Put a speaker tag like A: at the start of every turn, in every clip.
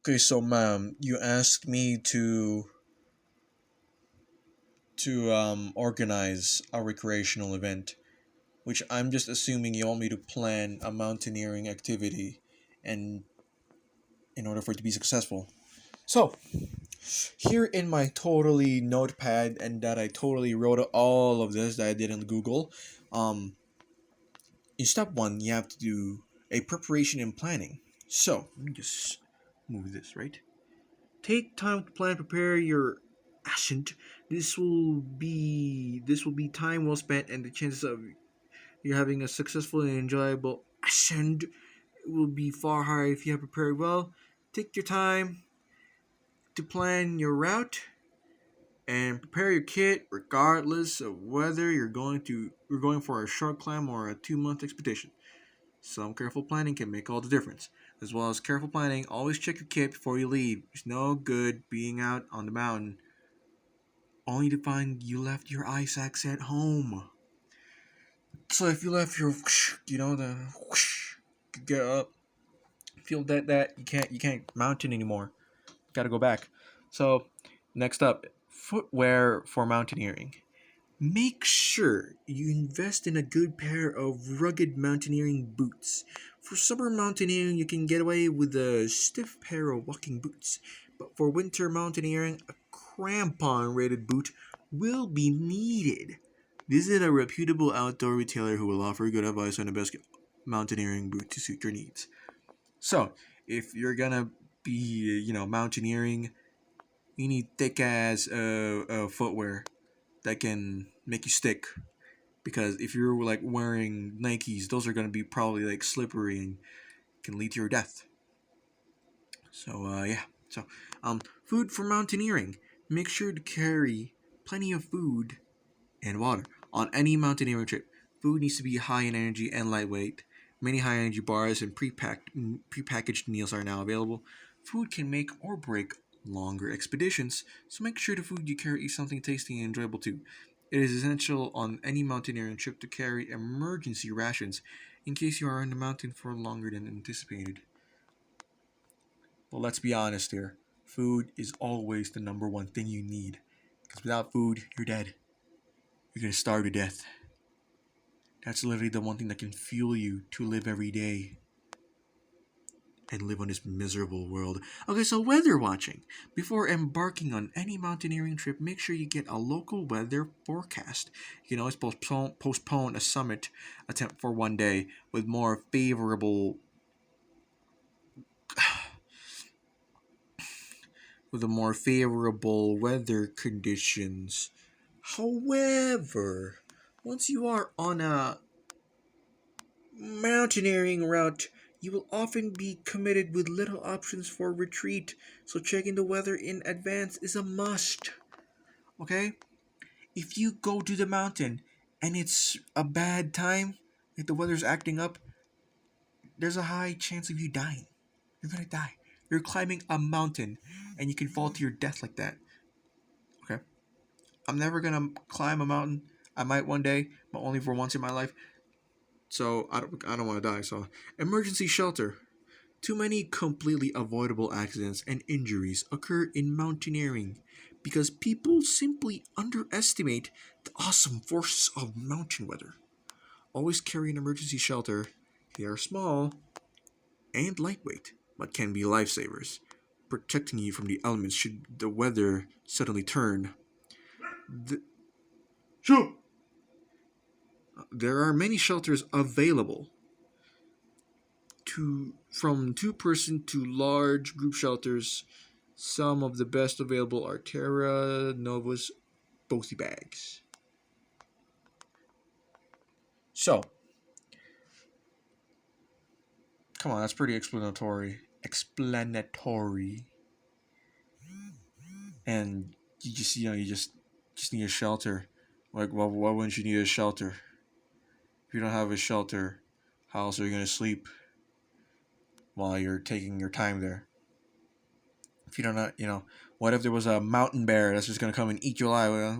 A: Okay, so ma'am, you asked me to organize a recreational event, which I'm just assuming you want me to plan a mountaineering activity, and in order for it to be successful. So here in my totally notepad, and that I totally wrote all of this that I did on Google. In step one, you have to do a preparation and planning. So let me just move this right. Take time to plan, prepare your ascent. This will be time well spent, and the chances of you having a successful and enjoyable ascent will be far higher if you have prepared well. Take your time to plan your route and prepare your kit, regardless of whether you're going for a short climb or a 2 month expedition. Some careful planning can make all the difference. As well as careful planning, always check your kit before you leave. It's no good being out on the mountain only to find you left your ice axe at home. So if you left your, the get up, feel that you can't mountain anymore. Got to go back. So next up, footwear for mountaineering. Make sure you invest in a good pair of rugged mountaineering boots. For summer mountaineering, you can get away with a stiff pair of walking boots, but for winter mountaineering, a crampon rated boot will be needed. Visit a reputable outdoor retailer who will offer good advice on the best mountaineering boot to suit your needs. So, if you're gonna be, mountaineering, you need thick ass footwear that can make you stick, because if you're like wearing Nikes, those are going to be probably like slippery and can lead to your death. So yeah. So food for mountaineering. Make sure to carry plenty of food and water on any mountaineering trip. Food needs to be high in energy and lightweight. Many high energy bars and prepackaged meals are now available. Food can make or break longer expeditions, so make sure the food you carry is something tasty and enjoyable too. It is essential on any mountaineering trip to carry emergency rations in case you are on the mountain for longer than anticipated. Well, let's be honest here. Food is always the number one thing you need. Because without food, you're dead. You're gonna starve to death. That's literally the one thing that can fuel you to live every day and live on this miserable world. Okay, so weather watching. Before embarking on any mountaineering trip, make sure you get a local weather forecast. You can always postpone a summit attempt for one day with a more favorable weather conditions. However, once you are on a mountaineering route, you will often be committed with little options for retreat, so checking the weather in advance is a must. Okay? If you go to the mountain and it's a bad time, if the weather's acting up, there's a high chance of you dying. You're gonna die. You're climbing a mountain and you can fall to your death like that. Okay? I'm never gonna climb a mountain. I might one day, but only for once in my life. So I don't want to die. So emergency shelter. Too many completely avoidable accidents and injuries occur in mountaineering because people simply underestimate the awesome forces of mountain weather. Always carry an emergency shelter. They are small and lightweight, but can be lifesavers, protecting you from the elements should the weather suddenly turn. The, sure. There are many shelters available, from two-person to large group shelters. Some of the best available are Terra Nova's Bothi bags. So, come on, that's pretty explanatory. Explanatory. And you just need a shelter. Like, well, why wouldn't you need a shelter? If you don't have a shelter, how else are you gonna sleep while you're taking your time there? If you don't know, what if there was a mountain bear that's just gonna come and eat you alive?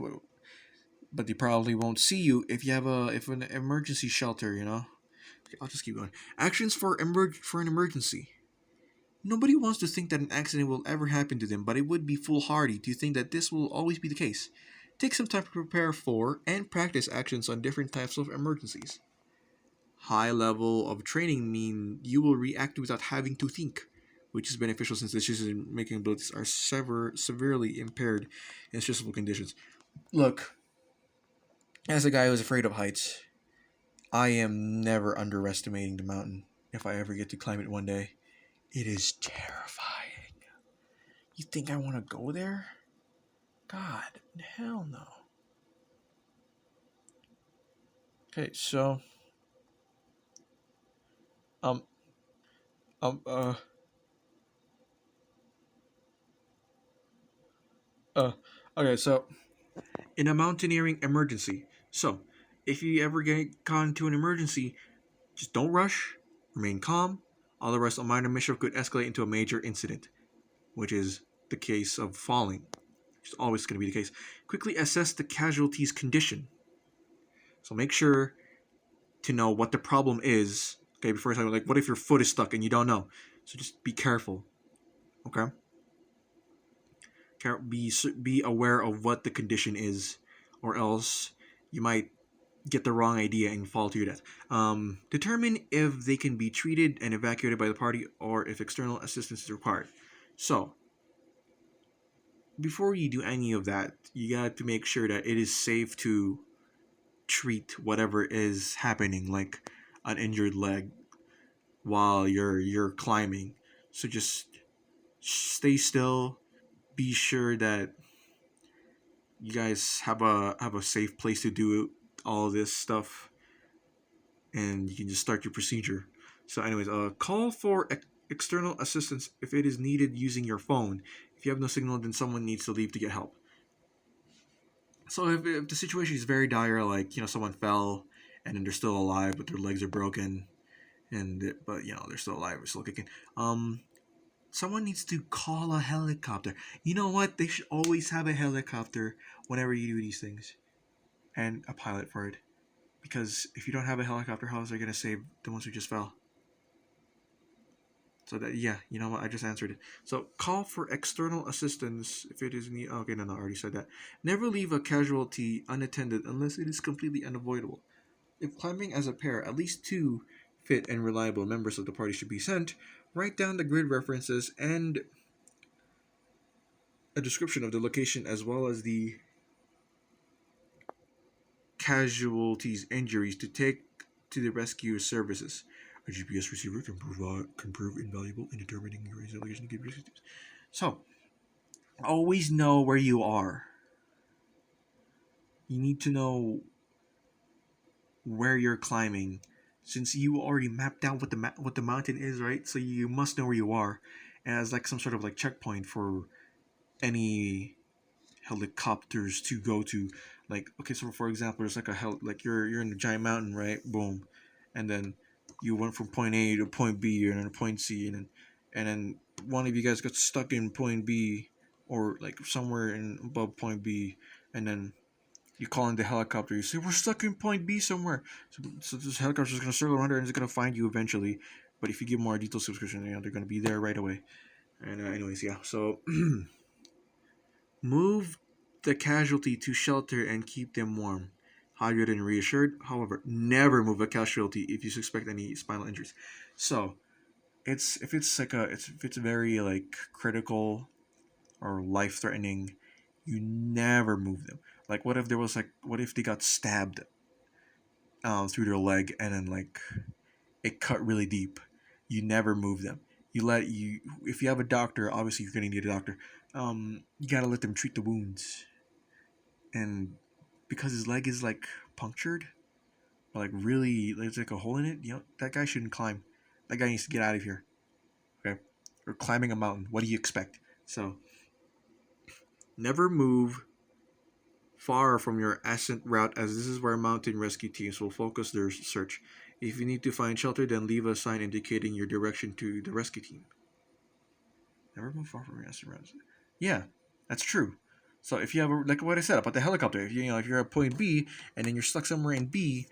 A: But they probably won't see you if you have an emergency shelter. Okay, I'll just keep going. Actions for an emergency. Nobody wants to think that an accident will ever happen to them, but it would be foolhardy to think that this will always be the case. Take some time to prepare for and practice actions on different types of emergencies. High level of training mean you will react without having to think, which is beneficial since decision making abilities are severely impaired in stressful conditions. Look, as a guy who's afraid of heights, I am never underestimating the mountain if I ever get to climb it one day. It is terrifying. You think I want to go there? God, hell no. Okay, so um um uh uh okay, so in a mountaineering emergency. So, if you ever get caught into an emergency, just don't rush, remain calm. Otherwise, a minor mischief could escalate into a major incident, which is the case of falling. It's always going to be the case. Quickly assess the casualty's condition. So make sure to know what the problem is. Okay, before you like, what if your foot is stuck and you don't know? So just be careful. Okay, be aware of what the condition is, or else you might get the wrong idea and fall to your death. Determine if they can be treated and evacuated by the party or if external assistance is required. So, before you do any of that, you got to make sure that it is safe to treat whatever is happening, like an injured leg, while you're climbing. So just stay still. Be sure that you guys have a safe place to do all this stuff, and you can just start your procedure. So, anyways, call for external assistance if it is needed using your phone. If you have no signal, then someone needs to leave to get help. So, if the situation is very dire, like someone fell and then they're still alive, but their legs are broken, but they're still alive, they're still kicking. Someone needs to call a helicopter. You know what? They should always have a helicopter whenever you do these things, and a pilot for it. Because if you don't have a helicopter, how is they gonna save the ones who just fell? So that yeah, you know what? I just answered it. So call for external assistance if it is needed. Okay, no, I already said that. Never leave a casualty unattended unless it is completely unavoidable. If climbing as a pair, at least two fit and reliable members of the party should be sent. Write down the grid references and a description of the location as well as the casualties' injuries to take to the rescue services. A GPS receiver can prove invaluable in determining your location. So, always know where you are. You need to know where you're climbing, since you already mapped out what the mountain is, right? So you must know where you are, and as like some sort of like checkpoint for any helicopters to go to. Like, okay, so for example, there's like like you're in a giant mountain, right? Boom, and then you went from point A to point B and then point C, and then one of you guys got stuck in point B or like somewhere in above point B, and then you call in the helicopter. You say we're stuck in point B somewhere. So this helicopter is gonna circle around there and it's gonna find you eventually. But if you give more detailed subscription, they're gonna be there right away. And anyways, yeah. So move the casualty to shelter and keep them warm, hydrated and reassured. However, never move a casualty if you suspect any spinal injuries. So it's if it's like a it's if it's very like critical or life threatening, you never move them. Like what if they got stabbed through their leg and then like it cut really deep? You never move them. You if you have a doctor, obviously you're gonna need a doctor. You gotta let them treat the wounds, and because his leg is like punctured, or like really there's like a hole in it. That guy shouldn't climb. That guy needs to get out of here. Okay, or climbing a mountain. What do you expect? So never move far from your ascent route, as this is where mountain rescue teams will focus their search. If you need to find shelter, then leave a sign indicating your direction to the rescue team. Never move far from your ascent route. Yeah, that's true. So if you have like what I said about the helicopter, if you're at point B and then you're stuck somewhere in B,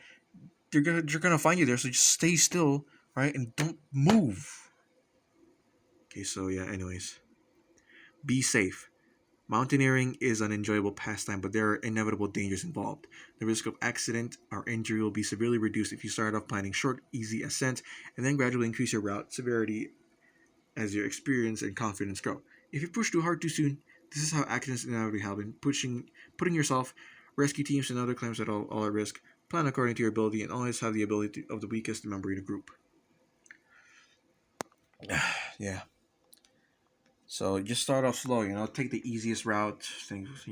A: they're gonna find you there. So just stay still, right, and don't move. Okay, so yeah, anyways, be safe. Mountaineering is an enjoyable pastime, but there are inevitable dangers involved. The risk of accident or injury will be severely reduced if you start off planning short, easy ascents and then gradually increase your route severity as your experience and confidence grow. If you push too hard too soon, this is how accidents inevitably happen. Putting yourself, rescue teams, and other climbers all at risk. Plan according to your ability and always have the ability of the weakest member in the group. Yeah. So just start off slow. Take the easiest route. Things.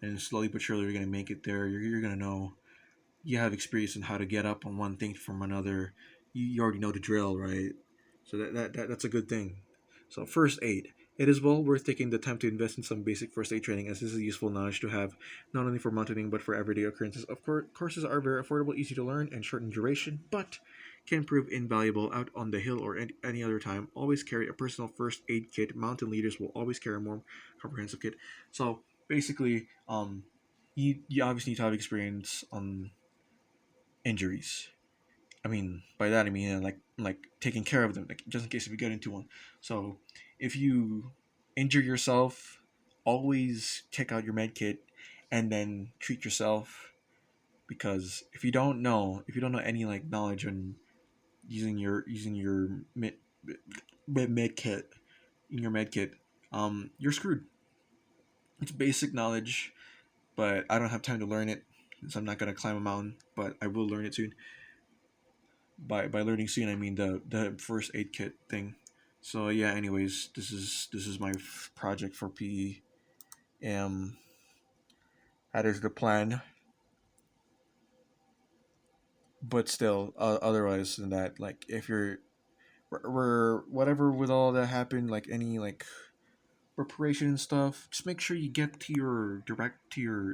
A: And slowly but surely you're gonna make it there. You're gonna know. You have experience in how to get up on one thing from another. You already know the drill, right? So that's a good thing. So first aid. It is well worth taking the time to invest in some basic first aid training, as this is useful knowledge to have not only for mountaineering but for everyday occurrences. Of course, courses are very affordable, easy to learn, and short in duration, but can prove invaluable out on the hill or any other time. Always carry a personal first aid kit. Mountain leaders will always carry a more comprehensive kit. So basically, you obviously need to have experience on injuries. I mean, by that I mean like taking care of them, like just in case if you get into one. So, if you injure yourself, always check out your med kit, and then treat yourself. Because if you don't know any like knowledge on using your med kit in your med kit, you're screwed. It's basic knowledge, but I don't have time to learn it, so I'm not gonna climb a mountain. But I will learn it soon. By learning soon, I mean the first aid kit thing. So yeah. Anyways, this is my project for PE. That is the plan. But still, otherwise than that, like if we're whatever with all that happened, like any like preparation and stuff, just make sure you get to your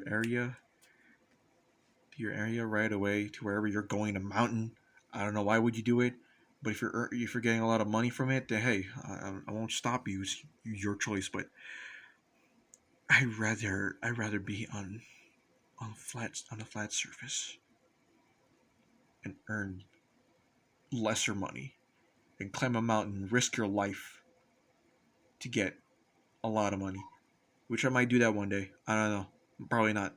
A: area right away to wherever you're going to mountain. I don't know why would you do it, but if you're getting a lot of money from it, then hey, I won't stop you. It's your choice. But I'd rather be on a flat surface and earn lesser money and climb a mountain, risk your life to get a lot of money. Which I might do that one day. I don't know. Probably not.